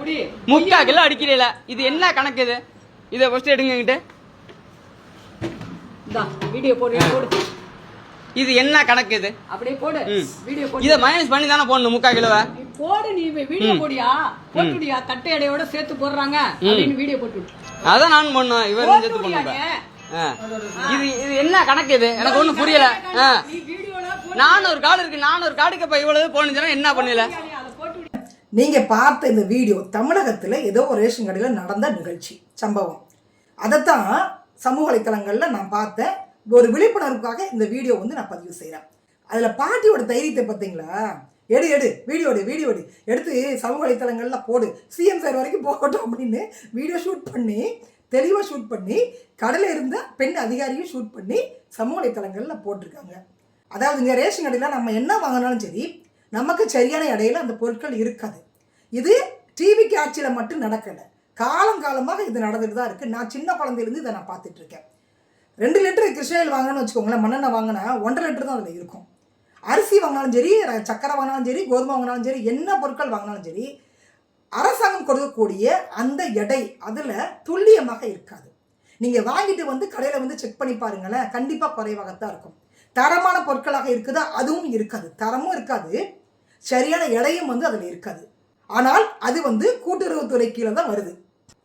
3/4 kilo அடிக்கிறீல, இது என்ன கணக்கு? இது இதை ஃபர்ஸ்ட் எடுங்ககிட்ட. வீடியோ போடு. இது என்ன கணக்கு? இது அப்படியே போடு. வீடியோ போடு. இதை மைனஸ் பண்ணி தானே போடணும் 3/4 கிலோவை. போடு, நீ வீடியோ போடியா, போட்டுடியா, கட்டை எடையோட சேர்த்து போடுறாங்க அப்படின்னு வீடியோ போட்டு. அதான் நான் பண்ணேன், இவர் சேர்த்து பண்ணுவேன். இது இது என்ன கணக்கு? இது எனக்கு ஒன்றும் புரியல. 400 கார்டு இருக்கு, 400 கார்டுக்கு இப்போ இவ்வளவு போனுச்சுன்னா என்ன பண்ணல? நீங்க பார்த்த இந்த வீடியோ தமிழகத்துல ஏதோ ஒரு ரேஷன் கடையில் நடந்த நிகழ்ச்சி சம்பவம். அதைத்தான் சமூக வலைத்தளங்கள்ல நான் பார்த்தேன். ஒரு விழிப்புணர்வுக்காக இந்த வீடியோ வந்து நான் பதிவு செய்கிறேன். அதில் பாட்டியோட தைரியத்தை பார்த்தீங்களா? எடு வீடியோ எடுத்து சமூக வலைத்தளங்களில் போடு, சிஎம் சார் வரைக்கும் போகட்டும் அப்படின்னு வீடியோ ஷூட் பண்ணி, தெளிவாக ஷூட் பண்ணி, கடையில் இருந்த பெண் அதிகாரியும் ஷூட் பண்ணி சமூக வலைத்தளங்களில் போட்டிருக்காங்க. அதாவது இங்கே ரேஷன் கடையில் நம்ம என்ன வாங்கினாலும் சரி, நமக்கு சரியான இடையில அந்த பொருட்கள் இருக்காது. இது டிவிக்கு ஆட்சியில் மட்டும் நடக்கலை, காலங்காலமாக இது நடந்துட்டு தான் இருக்குது. நான் சின்ன குழந்தையிலேருந்து இதை நான் பார்த்துட்ருக்கேன். 2 லிட்டரு கிருஷ்ணகிரி வாங்கினு வச்சுக்கோங்களேன், மண்ணெண்ணெய் வாங்கினா 1.5 லிட்டர் தான் அதில் இருக்கும். அரிசி வாங்கினாலும் சரி, சக்கரை வாங்கினாலும் சரி, கோதுமை வாங்கினாலும் சரி, என்ன பொருட்கள் வாங்கினாலும் சரி, அரசாங்கம் கொடுக்கக்கூடிய அந்த எடை அதில் துல்லியமாக இருக்காது. நீங்கள் வாங்கிட்டு வந்து கடையில் வந்து செக் பண்ணி பாருங்களேன், கண்டிப்பாக குறைவாகத்தான் இருக்கும். தரமான பொருட்களாக இருக்குதா? அதுவும் இருக்காது, தரமும் இருக்காது, சரியான எடையும் வந்து அதில் இருக்காது. ஆனால் அது வந்து கூட்டுறவுத்துறை கீழே தான் வருது.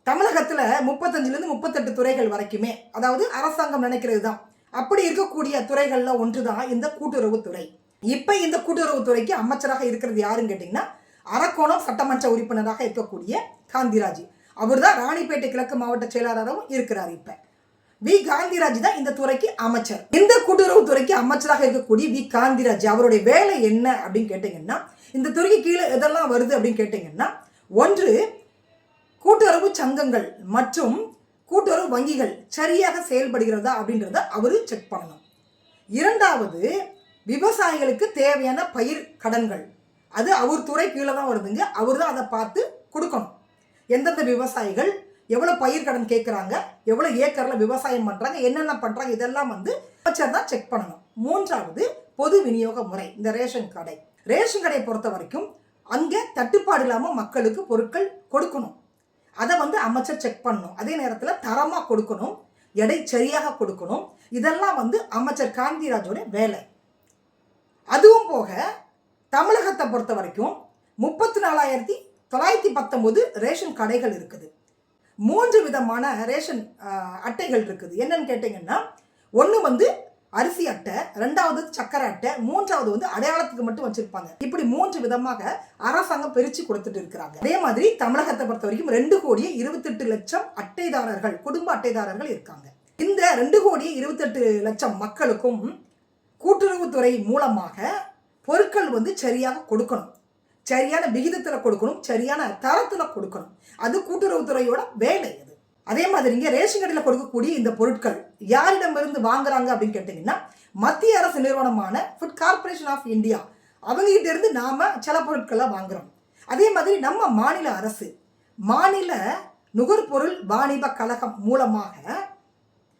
தமிழகத்தில் 35லேருந்து 38 துறைகள் வரைக்குமே, அதாவது அரசாங்கம் நினைக்கிறது தான். அப்படி இருக்கக்கூடிய துறைகளில் ஒன்று தான் இந்த கூட்டுறவுத்துறை. இப்போ இந்த கூட்டுறவுத்துறைக்கு அமைச்சராக இருக்கிறது யாருன்னு கேட்டிங்கன்னா, அரக்கோணம் சட்டமன்ற உறுப்பினராக இருக்கக்கூடிய காந்திராஜ். அவர் தான் ராணிப்பேட்டை கிழக்கு மாவட்ட செயலாளரும் இருக்கிறார். இப்போ வி காந்திராஜ் தான் இந்த துறைக்கு அமைச்சர். இந்த கூட்டுறவுத்துறைக்கு அமைச்சராக இருக்கக்கூடிய வி காந்திராஜ் அவருடைய வேலை என்ன அப்படின்னு கேட்டிங்கன்னா, இந்த துறைக்கு கீழே எதெல்லாம் வருது அப்படின்னு கேட்டிங்கன்னா, ஒன்று கூட்டுறவு சங்கங்கள் மற்றும் கூட்டுறவு வங்கிகள் சரியாக செயல்படுகிறதா அப்படின்றத அவர் செக் பண்ணணும். 2வது விவசாயிகளுக்கு தேவையான பயிர் கடன்கள், அது அவர் துறை கீழே தான் வருதுங்க. அவர் தான் அதை பார்த்து கொடுக்கணும். எந்தெந்த விவசாயிகள் எவ்வளோ பயிர் கடன் கேட்குறாங்க, எவ்வளோ ஏக்கரில் விவசாயம் பண்ணுறாங்க, என்னென்ன பண்ணுறாங்க, இதெல்லாம் வந்து அமைச்சர் தான் செக் பண்ணணும். 3வது பொது விநியோக முறை. இந்த ரேஷன் கடையை பொறுத்த வரைக்கும் அங்கே தட்டுப்பாடு இல்லாமல் மக்களுக்கு பொருட்கள் கொடுக்கணும். அதை வந்து அமைச்சர் செக் பண்ணணும். அதே நேரத்தில் தரமாக கொடுக்கணும், எடை சரியாக கொடுக்கணும். இதெல்லாம் வந்து அமைச்சர் காந்திராஜோட வேலை. அதுவும் போக தமிழகத்தை பொறுத்த வரைக்கும் 34,919 ரேஷன் கடைகள் இருக்குது. 3 விதமான ரேஷன் அட்டைகள் இருக்குது. என்னன்னு கேட்டிங்கன்னா, ஒன்று வந்து அரிசி அட்டை, 2வது சக்கரை அட்டை, 3வது வந்து அடையாளத்துக்கு மட்டும் வச்சிருப்பாங்க. இப்படி 3 விதமாக அரசாங்கம் பிரித்து கொடுத்துட்டு இருக்கிறாங்க. அதே மாதிரி தமிழகத்தை பொறுத்த வரைக்கும் 2,28,00,000 அட்டைதாரர்கள், குடும்ப அட்டைதாரர்கள் இருக்காங்க. இந்த 2,28,00,000 மக்களுக்கும் கூட்டுறவுத்துறை மூலமாக பொருட்கள் வந்து சரியாக கொடுக்கணும், சரியான விகிதத்தில் கொடுக்கணும், சரியான தரத்தில் கொடுக்கணும். அது கூட்டுறவுத்துறையோட வேலை. அது அதே மாதிரி இங்கே ரேஷன் கடையில் கொடுக்கக்கூடிய இந்த பொருட்கள் யாரிடமிருந்து வாங்குறாங்க அப்படின்னு கேட்டிங்கன்னா, மத்திய அரசு நிறுவனமான ஃபுட் கார்பரேஷன் ஆஃப் இந்தியா அவங்ககிட்ட இருந்து நாம் சில பொருட்களை வாங்குகிறோம். அதே மாதிரி நம்ம மாநில அரசு, மாநில நுகர்பொருள் வாணிப கழகம் மூலமாக,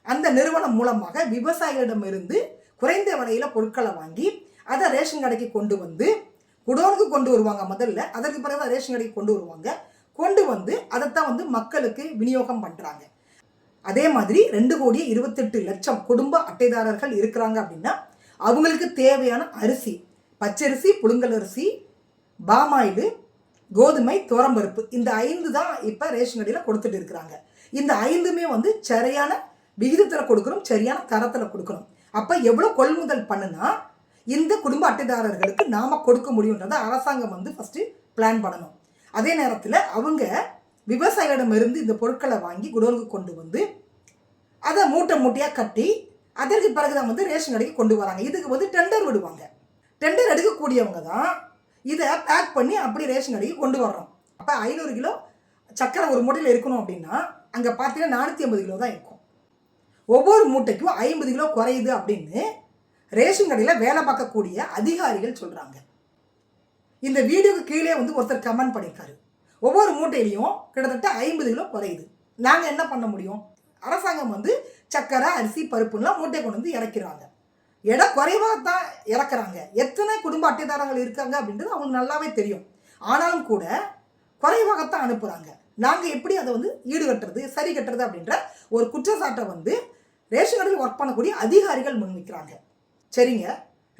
அந்த நிறுவனம் மூலமாக விவசாயிகளிடமிருந்து குறைந்த விலையில் பொருட்களை வாங்கி அதை ரேஷன் கடைக்கு கொண்டு வந்து குடோனுக்கு கொண்டு வருவாங்க முதல்ல. அதற்கு பிறகு தான் ரேஷன் கடைக்கு கொண்டு வருவாங்க. கொண்டு வந்து அதைத்தான் வந்து மக்களுக்கு விநியோகம் பண்ணுறாங்க. அதே மாதிரி 2,28,00,000 குடும்ப அட்டைதாரர்கள் இருக்கிறாங்க அப்படின்னா, அவங்களுக்கு தேவையான அரிசி, பச்சரிசி, புழுங்கல் அரிசி, பாமாயில், கோதுமை, துவரம்பருப்பு, இந்த 5 தான் இப்போ ரேஷன் கடையில் கொடுத்துட்டு இருக்கிறாங்க. இந்த 5மே வந்து சரியான விகிதத்தில் கொடுக்கணும், சரியான தரத்தில் கொடுக்கணும். அப்போ எவ்வளோ கொள்முதல் பண்ணுனா இந்த குடும்ப அட்டைதாரர்களுக்கு நாம் கொடுக்க முடியுன்றதை அரசாங்கம் வந்து ஃபஸ்ட்டு பிளான் பண்ணணும். அதே நேரத்தில் அவங்க விவசாயிகளிடமிருந்து இந்த பொருட்களை வாங்கி குடோனுக்கு கொண்டு வந்து அதை மூட்டையாக கட்டி அதற்கு பிறகு தான் வந்து ரேஷன் கடைக்கு கொண்டு வராங்க. இதுக்கு வந்து டெண்டர் விடுவாங்க. டெண்டர் எடுக்கக்கூடியவங்க தான் இதை பேக் பண்ணி அப்படி ரேஷன் கடைக்கு கொண்டு வர்றோம். அப்போ 500 கிலோ சக்கரை ஒரு மூட்டையில் இருக்கணும் அப்படின்னா அங்கே பார்த்தீங்கன்னா 450 கிலோ தான் இருக்கும். ஒவ்வொரு மூட்டைக்கும் 50 கிலோ குறையுது அப்படின்னு ரேஷன் கடையில் வேலை பார்க்கக்கூடிய அதிகாரிகள் சொல்கிறாங்க. இந்த வீடியோக்கு கீழே வந்து ஒருத்தர் கமெண்ட் பண்ணியிருக்காரு, ஒவ்வொரு மூட்டையிலையும் கிட்டத்தட்ட 50 கிலோ குறையுது, நாங்கள் என்ன பண்ண முடியும்? அரசாங்கம் வந்து சக்கரை, அரிசி, பருப்புலாம் மூட்டை கொண்டு வந்து இறக்கிறாங்க. எடை குறைவாக தான் இறக்குறாங்க. எத்தனை குடும்ப அட்டைதாரர்கள் இருக்காங்க அப்படின்றது அவங்களுக்கு நல்லாவே தெரியும். ஆனாலும் கூட குறைவாகத்தான் அனுப்புகிறாங்க. நாங்கள் எப்படி அதை வந்து ஈடுகட்டுறது சரி கட்டுறது அப்படின்ற ஒரு குற்றச்சாட்டை வந்து ரேஷன் கடையில் ஒர்க் பண்ணக்கூடிய அதிகாரிகள் முன்வைக்கிறாங்க. சரிங்க,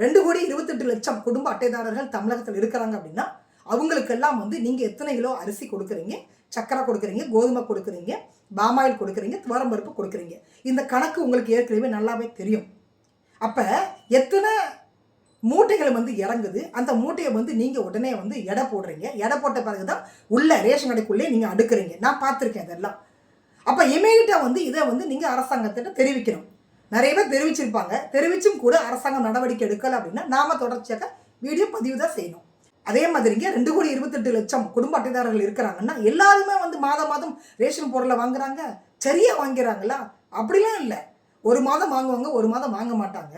2,28,00,000 குடும்ப அட்டைதாரர்கள் தமிழகத்தில் இருக்கிறாங்க அப்படின்னா அவங்களுக்கெல்லாம் வந்து நீங்கள் எத்தனை கிலோ அரிசி கொடுக்குறீங்க, சக்கரை கொடுக்குறீங்க, கோதுமை கொடுக்குறீங்க, பாமாயில் கொடுக்குறீங்க, துவரம்பருப்பு கொடுக்குறீங்க. இந்த கணக்கு உங்களுக்கு ஏற்கனவே நல்லாவே தெரியும். அப்போ எத்தனை மூட்டைகள் வந்து இறங்குது, அந்த மூட்டையை வந்து நீங்கள் உடனே வந்து எடை போடுறீங்க. எடை போட்ட பிறகு தான் உள்ள ரேஷன் கடைக்குள்ளே நீங்கள் அடுக்குறீங்க. நான் பார்த்துருக்கேன் இதெல்லாம். அப்போ இமீடியட்டாக வந்து இதை வந்து நீங்கள் அரசாங்கத்திட்ட தெரிவிக்கணும். நிறைய பேர் தெரிவிச்சிருப்பாங்க. தெரிவிச்சும் கூட அரசாங்கம் நடவடிக்கை எடுக்கலை அப்படின்னா நாம் தொடர்ச்சியாக வீடியோ பதிவு தான் செய்யணும். அதே மாதிரிங்க 2,28,00,000 குடும்ப அட்டைதாரர்கள் இருக்கிறாங்கன்னா எல்லாருமே வந்து மாதம் ரேஷன் பொருளை வாங்குறாங்க, சரியாக வாங்கிறாங்களா? அப்படிலாம் இல்லை. ஒரு மாதம் வாங்குவாங்க, ஒரு மாதம் வாங்க மாட்டாங்க.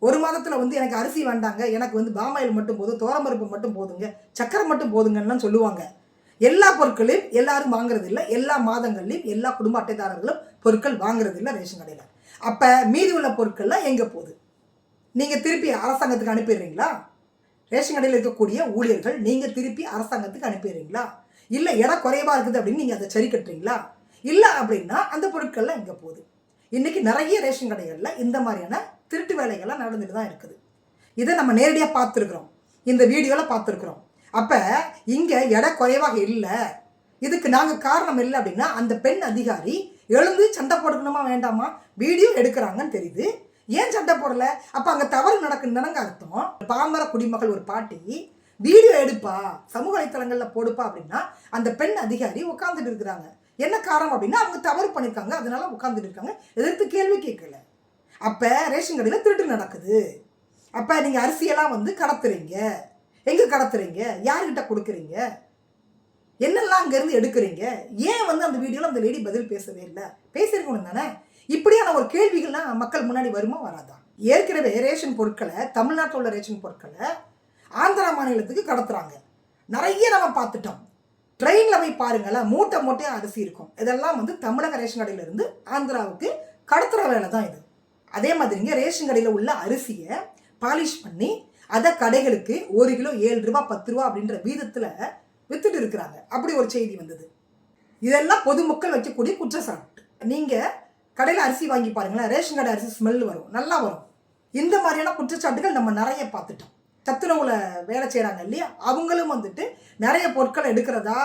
ஒரு மாதத்தில் வந்து எனக்கு அரிசி வேண்டாங்க, எனக்கு வந்து பாமாயில் மட்டும் போதும், துவரம்பருப்பு மட்டும் போதுங்க, சக்கரை மட்டும் போதுங்கன்னு சொல்லுவாங்க. எல்லா பொருட்களையும் எல்லாரும் வாங்குறது இல்லை. எல்லா மாதங்கள்லையும் எல்லா குடும்ப அட்டைதாரர்களும் பொருட்கள் வாங்குறது இல்லை ரேஷன் கடையில். அப்போ மீதி உள்ள பொருட்கள்லாம் எங்கே போகுது? நீங்கள் திருப்பி அரசாங்கத்துக்கு அனுப்பிடுறீங்களா? ரேஷன் கடையில் இருக்கக்கூடிய ஊழியர்கள் நீங்கள் திருப்பி அரசாங்கத்துக்கு அனுப்பிடுறீங்களா? இல்லை எடை குறைவாக இருக்குது அப்படின்னு நீங்கள் அதை சரி கட்டுறீங்களா? இல்லை அப்படின்னா அந்த பொருட்கள்லாம் எங்கே போகுது? இன்றைக்கி நிறைய ரேஷன் கடைகளில் இந்த மாதிரியான திருட்டு வேலைகள்லாம் நடந்துட்டு தான் இருக்குது. இதை நம்ம நேரடியாக பார்த்துருக்குறோம், இந்த வீடியோவில் பார்த்துருக்குறோம். அப்போ இங்கே எடை குறைவாக இல்லை, இதுக்கு நாங்கள் காரணம் இல்லை அப்படின்னா அந்த பெண் அதிகாரி எழுந்து சண்டை போடணுமா வேண்டாமா? வீடியோ எடுக்கிறாங்கன்னு தெரியுது, ஏன் சண்டை போடலை? அப்போ அங்கே தவறு நடக்குதுன்னு அர்த்தம். பாமர குடிமகள் ஒரு பாட்டி வீடியோ எடுப்பா, சமூக வலைத்தளங்களில் போடுப்பா அப்படின்னா அந்த பெண் அதிகாரி உட்காந்துட்டு இருக்கிறாங்க. என்ன காரணம் அப்படின்னா அவங்க தவறு பண்ணியிருக்காங்க, அதனால உட்காந்துட்டு இருக்காங்க, எதிர்த்து கேள்வி கேட்கல. அப்போ ரேஷன் கடையில் திருட்டு நடக்குது. அப்போ நீங்கள் அரிசியெல்லாம் வந்து கடத்துறீங்க, எங்கே கடத்துறீங்க, யார்கிட்ட கொடுக்குறீங்க, என்னெல்லாம் அங்கேருந்து எடுக்கிறீங்க? ஏன் வந்து அந்த வீடியோவில் அந்த லேடி பதில் பேசவே இல்லை? பேசியிருக்கணும் தானே. இப்படியான ஒரு கேள்விகள்லாம் மக்கள் முன்னாடி வருமா வராதா? ஏற்கனவே ரேஷன் பொருட்களை, தமிழ்நாட்டில் உள்ள ரேஷன் பொருட்களை ஆந்திரா மாநிலத்துக்கு கடத்துறாங்க. நிறைய நம்ம பார்த்துட்டோம். ட்ரெயினில் போய் பாருங்களேன், மூட்டை மூட்டையாக அரிசி இருக்கும். இதெல்லாம் வந்து தமிழக ரேஷன் கடையிலேருந்து ஆந்திராவுக்கு கடத்துகிற வேலை தான் இது. அதே மாதிரிங்க ரேஷன் கடையில் உள்ள அரிசியை பாலிஷ் பண்ணி அதை கடைகளுக்கு 1 கிலோ 7 ரூபா 10 ரூபா அப்படின்ற வீதத்தில் வித்துட்டு இருக்கிறாங்க. அப்படி ஒரு செய்தி வந்தது. இதெல்லாம் பொதுமக்கள் வைக்கக்கூடிய குற்றச்சாட்டு. நீங்கள் கடையில் அரிசி வாங்கி பாருங்களேன், ரேஷன் கடை அரிசி ஸ்மெல் வரும், நல்லா வரும். இந்த மாதிரியான குற்றச்சாட்டுகள் நம்ம நிறைய பார்த்துட்டோம். சத்துணவுல வேலை செய்கிறாங்க இல்லையா, அவங்களும் வந்துட்டு நிறைய பொருட்கள் எடுக்கிறதா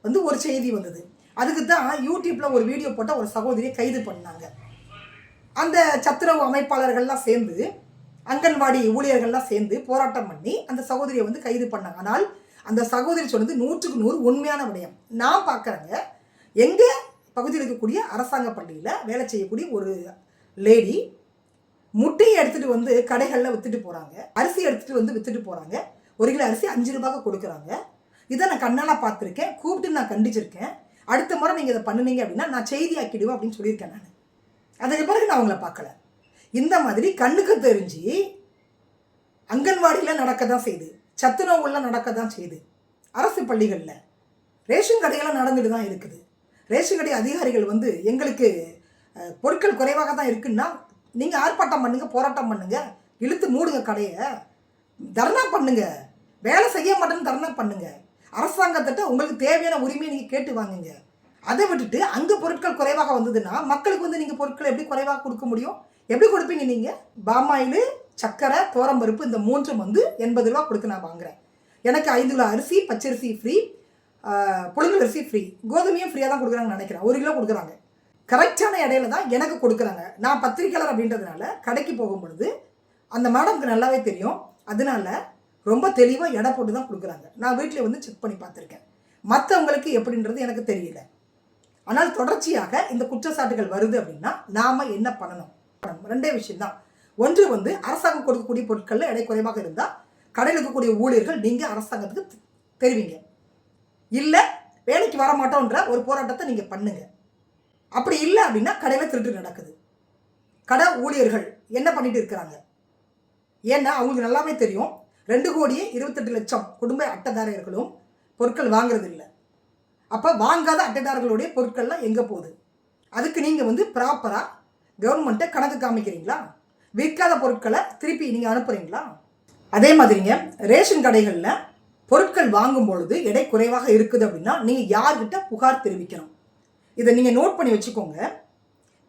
வந்து ஒரு செய்தி வந்தது. அதுக்கு தான் யூடியூப்பில் ஒரு வீடியோ போட்டால் ஒரு சகோதரியை கைது பண்ணாங்க. அந்த சத்துணவு அமைப்பாளர்கள்லாம் சேர்ந்து, அங்கன்வாடி ஊழியர்கள்லாம் சேர்ந்து போராட்டம் பண்ணி அந்த சகோதரியை வந்து கைது பண்ணாங்க. ஆனால் அந்த சகோதரி சொன்னது 100க்கு 100 உண்மையான விடயம். நான் பார்க்குறேங்க, எங்கள் பகுதியில் இருக்கக்கூடிய அரசாங்க பள்ளியில் வேலை செய்யக்கூடிய ஒரு லேடி முட்டையை எடுத்துகிட்டு வந்து கடைகளில் விற்றுட்டு போகிறாங்க, அரிசி எடுத்துகிட்டு வந்து விற்றுட்டு போகிறாங்க. 1 கிலோ அரிசி 5 ரூபாய்க்கு கொடுக்குறாங்க. இதை நான் கண்ணால் பார்த்துருக்கேன், கூப்பிட்டு நான் கண்டிச்சிருக்கேன். அடுத்த முறை நீங்கள் இதை பண்ணுனீங்க அப்படின்னா நான் செய்தி ஆக்கிடுவேன் அப்படின்னு சொல்லியிருக்கேன் நான். அதுக்கு பிறகு நான் அவங்கள பார்க்கல. இந்த மாதிரி கண்ணுக்கு தெரிஞ்சு அங்கன்வாடியில் நடக்க தான் செய்யுது, சத்துணவுலாம் நடக்க தான் செய்யுது, அரசு பள்ளிகளில் ரேஷன் கடையெல்லாம் நடந்துட்டு தான் இருக்குது. ரேஷன் கடை அதிகாரிகள் வந்து எங்களுக்கு பொருட்கள் குறைவாக தான் இருக்குன்னா நீங்கள் ஆர்ப்பாட்டம் பண்ணுங்கள், போராட்டம் பண்ணுங்கள், இழுத்து மூடுங்க கடையை, தர்ணா பண்ணுங்க, வேலை செய்ய மாட்டேன்னு தர்ணா பண்ணுங்க, அரசாங்கத்திட்ட உங்களுக்கு தேவையான உரிமையை நீங்கள் கேட்டு வாங்குங்க. அதை விட்டுட்டு அங்கே பொருட்கள் குறைவாக வந்ததுன்னா மக்களுக்கு வந்து நீங்கள் பொருட்களை எப்படி குறைவாக கொடுக்க முடியும்? எப்படி கொடுப்பீங்க? நீங்கள் பாமாயில், சக்கரை, துவரம்பருப்பு இந்த 3 வந்து 80 ரூபா கொடுக்க நான் வாங்குறேன். எனக்கு 5 கிலோ அரிசி, பச்சரிசி ஃப்ரீ, புழுங்கல் அரிசி ஃப்ரீ, கோதுமையும் ஃப்ரீயாக தான் கொடுக்குறாங்கன்னு நினைக்கிறேன். 1 கிலோ கொடுக்குறாங்க. கரெக்டான இடையில தான் எனக்கு கொடுக்குறாங்க. நான் பத்திரிக்கையாளர் அப்படின்றதுனால கடைக்கு போகும் பொழுது அந்த மேடம்க்கு நல்லாவே தெரியும். அதனால ரொம்ப தெளிவாக எடை போட்டு தான் கொடுக்குறாங்க. நான் வீட்டில் வந்து செக் பண்ணி பார்த்துருக்கேன். மற்றவங்களுக்கு எப்படின்றது எனக்கு தெரியல. ஆனால் தொடர்ச்சியாக இந்த குற்றச்சாட்டுகள் வருது அப்படின்னா நாம் என்ன பண்ணணும்? 2 விஷயம்தான். ஒன்று வந்து அரசாங்கம் கொடுக்கக்கூடிய பொருட்களில் எடை குறைவாக இருந்தால் கடையில் இருக்கக்கூடிய ஊழியர்கள் நீங்கள் அரசாங்கத்துக்கு தெரிவிங்க. இல்லை வேலைக்கு வர மாட்டோன்ற ஒரு போராட்டத்தை நீங்கள் பண்ணுங்க. அப்படி இல்லை அப்படின்னா கடையில் திருட்டு நடக்குது. கடை ஊழியர்கள் என்ன பண்ணிட்டு இருக்கிறாங்க? ஏன்னா அவங்களுக்கு நல்லாவே தெரியும் 2,28,00,000 குடும்ப அட்டைதாரர்களும் பொருட்கள் வாங்குறது இல்லை. அப்போ வாங்காத அட்டைதாரர்களுடைய பொருட்கள்லாம் எங்கே போகுது? அதுக்கு நீங்கள் வந்து ப்ராப்பராக கவர்மெண்ட்டை கணக்கு காமிக்கிறீங்களா? விற்காத பொருட்களை திருப்பி நீங்கள் அனுப்புகிறீங்களா? அதே மாதிரிங்க ரேஷன் கடைகளில் பொருட்கள் வாங்கும் பொழுது எடை குறைவாக இருக்குது அப்படின்னா நீங்கள் யார்கிட்ட புகார் தெரிவிக்கணும்? இதை நீங்கள் நோட் பண்ணி வச்சுக்கோங்க.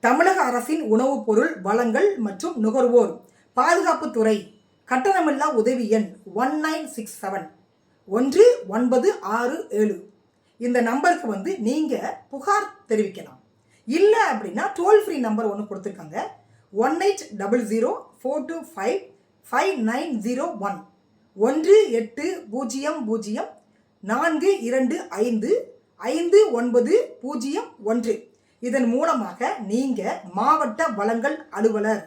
தமிழக அரசின் உணவுப் பொருள் வழங்கல் மற்றும் நுகர்வோர் பாதுகாப்புத்துறை கட்டணமில்லா உதவி எண் 1967 1967 இந்த நம்பருக்கு வந்து நீங்கள் புகார் தெரிவிக்கலாம். இல்லை அப்படின்னா டோல் ஃப்ரீ நம்பர் ஒன்று கொடுத்துருக்காங்க, 1800425590 180042555901. இதன் மூலமாக நீங்கள் மாவட்ட வழங்கல் அலுவலர்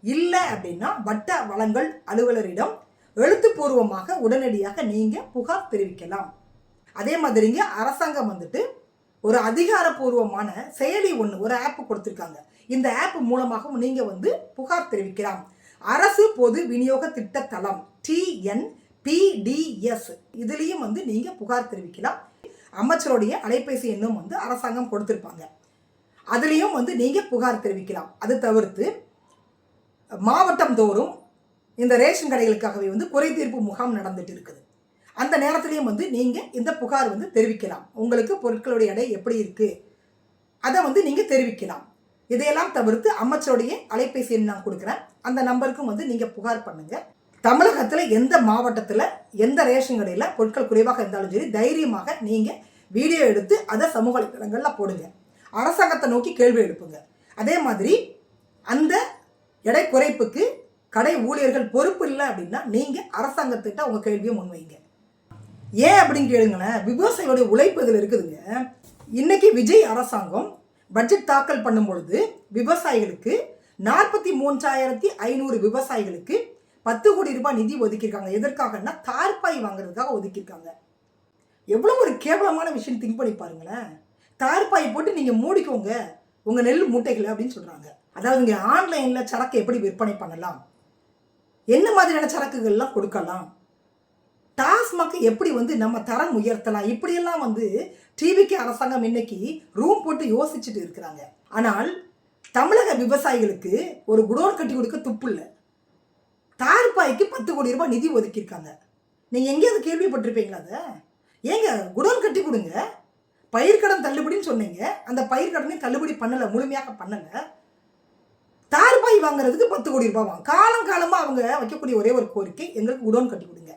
இல்லை அப்படின்னா வட்ட வழங்கல் அலுவலரிடம் எழுத்துப்பூர்வமாக உடனடியாக நீங்கள் புகார் தெரிவிக்கலாம். அதே மாதிரிங்க அரசாங்கம் வந்துட்டு ஒரு அதிகாரப்பூர்வமான செயலி ஒன்று, ஒரு ஆப் கொடுத்துருக்காங்க. இந்த ஆப் மூலமாகவும் நீங்கள் வந்து புகார் தெரிவிக்கலாம். அரசு பொது விநியோக திட்ட தளம் TNPDS இதுலேயும் வந்து நீங்கள் புகார் தெரிவிக்கலாம். அமைச்சருடைய அலைபேசி எண்ணும் வந்து அரசாங்கம் கொடுத்துருப்பாங்க, அதுலேயும் வந்து நீங்கள் புகார் தெரிவிக்கலாம். அது தவிர்த்து மாவட்டம் தோறும் இந்த ரேஷன் கடைகளுக்காகவே வந்து குறை தீர்ப்பு முகாம் நடந்துட்டு இருக்குது. அந்த நேரத்துலையும் வந்து நீங்கள் இந்த புகார் வந்து தெரிவிக்கலாம். உங்களுக்கு பொருட்களுடைய எடை எப்படி இருக்குது அதை வந்து நீங்கள் தெரிவிக்கலாம். இதையெல்லாம் தவிர்த்து அமைச்சருடைய அலைபேசி எண் நான் கொடுக்குறேன், அந்த நம்பருக்கும் வந்து நீங்கள் புகார் பண்ணுங்கள். தமிழகத்தில் எந்த மாவட்டத்தில் எந்த ரேஷன் கடையில் பொருட்கள் குறைவாக இருந்தாலும் சரி, தைரியமாக நீங்கள் வீடியோ எடுத்து அதை சமூக வலைத்தளங்களில் போடுங்க. அரசாங்கத்தை நோக்கி கேள்வி எழுப்புங்க. அதே மாதிரி அந்த எடை குறைப்புக்கு கடை ஊழியர்கள் பொறுப்பு இல்லை அப்படின்னா நீங்கள் அரசாங்கத்திட்ட உங்கள் கேள்வியை முன்வைங்க. ஏன் அப்படின்னு கேளுங்களேன், விவசாயிகளுடைய உழைப்பு இதில் இருக்குதுங்க. இன்னைக்கு விஜய் அரசாங்கம் பட்ஜெட் தாக்கல் பண்ணும் பொழுது விவசாயிகளுக்கு 43,500 விவசாயிகளுக்கு 10 கோடி ரூபாய் நிதி ஒதுக்கியிருக்காங்க. எதற்காகன்னா தார்பாய் வாங்குறதுக்காக ஒதுக்கியிருக்காங்க. எவ்வளோ ஒரு கேவலமான விஷயம் திங்க் பண்ணி பாருங்களேன். தார்பாய் போட்டு நீங்கள் மூடிக்கோங்க உங்கள் நெல் மூட்டைகளை அப்படின்னு சொல்கிறாங்க. அதாவது இங்கே ஆன்லைனில் சரக்கு எப்படி விற்பனை பண்ணலாம், என்ன மாதிரியான சரக்குகள்லாம் கொடுக்கலாம், டாஸ்மாக் எப்படி வந்து நம்ம தரம் உயர்த்தலாம், இப்படியெல்லாம் வந்து டிவிக்கு அரசாங்கம் இன்னைக்கு ரூம் போட்டு யோசிச்சுட்டு இருக்கிறாங்க. ஆனால் தமிழக விவசாயிகளுக்கு ஒரு குடோன் கட்டி கொடுக்க துப்பு இல்லை. தார்பாய்க்கு 10 கோடி ரூபாய் நிதி ஒதுக்கியிருக்காங்க. நீங்கள் எங்கேயாவது கேள்விப்பட்டிருப்பீங்களா? அதை ஏங்க குடோன் கட்டி கொடுங்க. பயிர்க்கடன் தள்ளுபடின்னு சொன்னீங்க, அந்த பயிர்க்கடனையும் தள்ளுபடி பண்ணலை, முழுமையாக பண்ணலை. தார்பாய் வாங்குறதுக்கு 10 கோடி ரூபாய் வாங்க. காலமாக அவங்க வைக்கக்கூடிய ஒரே ஒரு கோரிக்கை, எங்களுக்கு குடோன் கட்டி கொடுங்க.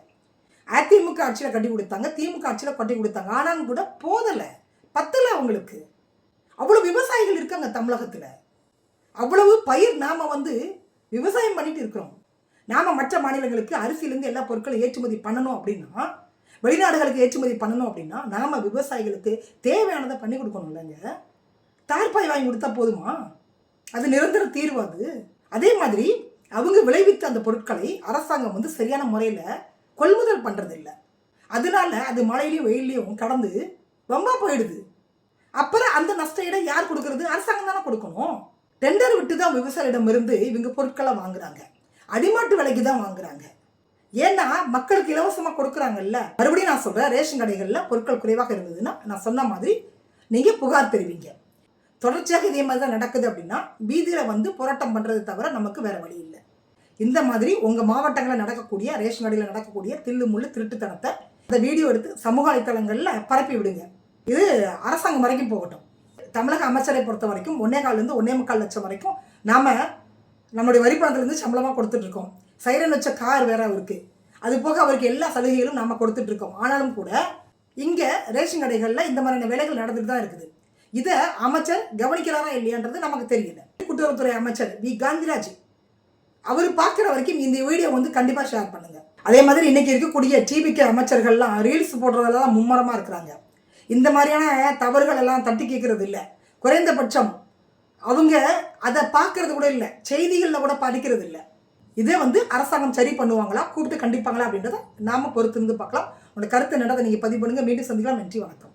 அதிமுக ஆட்சியில் கட்டி கொடுத்தாங்க, திமுக ஆட்சியில் கட்டி கொடுத்தாங்க, ஆனாலும் கூட போதலை, பத்தலை அவங்களுக்கு. அவ்வளோ விவசாயிகள் இருக்காங்க தமிழகத்தில். அவ்வளவு பயிர் நாம் வந்து விவசாயம் பண்ணிட்டு இருக்கிறோம். நாம் மற்ற மாநிலங்களுக்கு அரிசியிலேருந்து எல்லா பொருட்களும் ஏற்றுமதி பண்ணணும் அப்படின்னா, வெளிநாடுகளுக்கு ஏற்றுமதி பண்ணணும் அப்படின்னா நாம் விவசாயிகளுக்கு தேவையானதை பண்ணி கொடுக்கணும் இல்லைங்க. தார்பாய் வாங்கி கொடுத்தா போதுமா? அது நிரந்தர தீர்வு அது. அதே மாதிரி அவங்க விளைவித்த அந்த பொருட்களை அரசாங்கம் வந்து சரியான முறையில் கொள்முதல் பண்ணுறதில்லை. அதனால அது மழையிலையும் வெயிலையும் கடந்து ரொம்ப போயிடுது. அப்புறம் அந்த நஷ்ட ஈடை யார் கொடுக்கறது? அரசாங்கம் தானே கொடுக்கணும். டெண்டர் விட்டு தான் விவசாயிடமிருந்து இவங்க பொருட்களை வாங்குறாங்க, அடிமாட்டு விலைக்கு தான் வாங்குறாங்க. ஏன்னா மக்களுக்கு இலவசமாக கொடுக்குறாங்கல்ல. மறுபடியும் நான் சொல்கிறேன், ரேஷன் கடைகளில் பொருட்கள் குறைவாக இருந்ததுன்னா நான் சொன்ன மாதிரி நீங்கள் புகார் தெரிவிங்க. தொடர்ச்சியாக இதே மாதிரி தான் நடக்குது அப்படின்னா வீதியில் வந்து போராட்டம் பண்ணுறது தவிர நமக்கு வேறு வழி இல்லை. இந்த மாதிரி உங்கள் மாவட்டங்களில் நடக்கக்கூடிய ரேஷன் கடையில் நடக்கக்கூடிய தில்லு முள்ளு திருட்டுத்தனத்தை இந்த வீடியோ எடுத்து சமூக வலைத்தளங்களில் பரப்பி விடுங்க. இது அரசாங்கம் வரைக்கும் போகட்டும். தமிழக அமைச்சரை பொறுத்த வரைக்கும் 1,4 1,4 லட்சம் வரைக்கும் நாம் நம்மளுடைய வரிப்பணத்திலேருந்து சம்பளமாக கொடுத்துட்ருக்கோம். சைரன் வச்ச கார் வேற அவருக்கு, அது போக அவருக்கு எல்லா சலுகைகளும் நாம் கொடுத்துட்ருக்கோம். ஆனாலும் கூட இங்கே ரேஷன் கடைகளில் இந்த மாதிரியான வேலைகள் நடந்துட்டு தான் இருக்குது. இதை அமைச்சர் கவனிக்கிறாரா இல்லையான்றது நமக்கு தெரியல. கூட்டுறவுத்துறை அமைச்சர் வி காந்திராஜ் அவர் பார்க்குற வரைக்கும் இந்த வீடியோ வந்து கண்டிப்பாக ஷேர் பண்ணுங்கள். அதே மாதிரி இன்றைக்கி இருக்கக்கூடிய டிவிக்கு அமைச்சர்கள்லாம் ரீல்ஸ் போடுறதுல தான் மும்மரமாக இருக்கிறாங்க. இந்த மாதிரியான தவறுகள் எல்லாம் தட்டி கேட்கறது இல்லை. குறைந்தபட்சம் அவங்க அதை பார்க்கறது கூட இல்லை, செய்திகளில் கூட படிக்கிறது இல்லை. இதே வந்து அரசாங்கம் சரி பண்ணுவாங்களா, கூப்பிட்டு கண்டிப்பாங்களா அப்படின்றத நாம் பொறுத்திருந்து பார்க்கலாம். உங்களோட கருத்து என்னதை நீங்கள் பதிவு பண்ணுங்கள். மீண்டும் சந்திக்கலாம். நன்றி, வணக்கம்.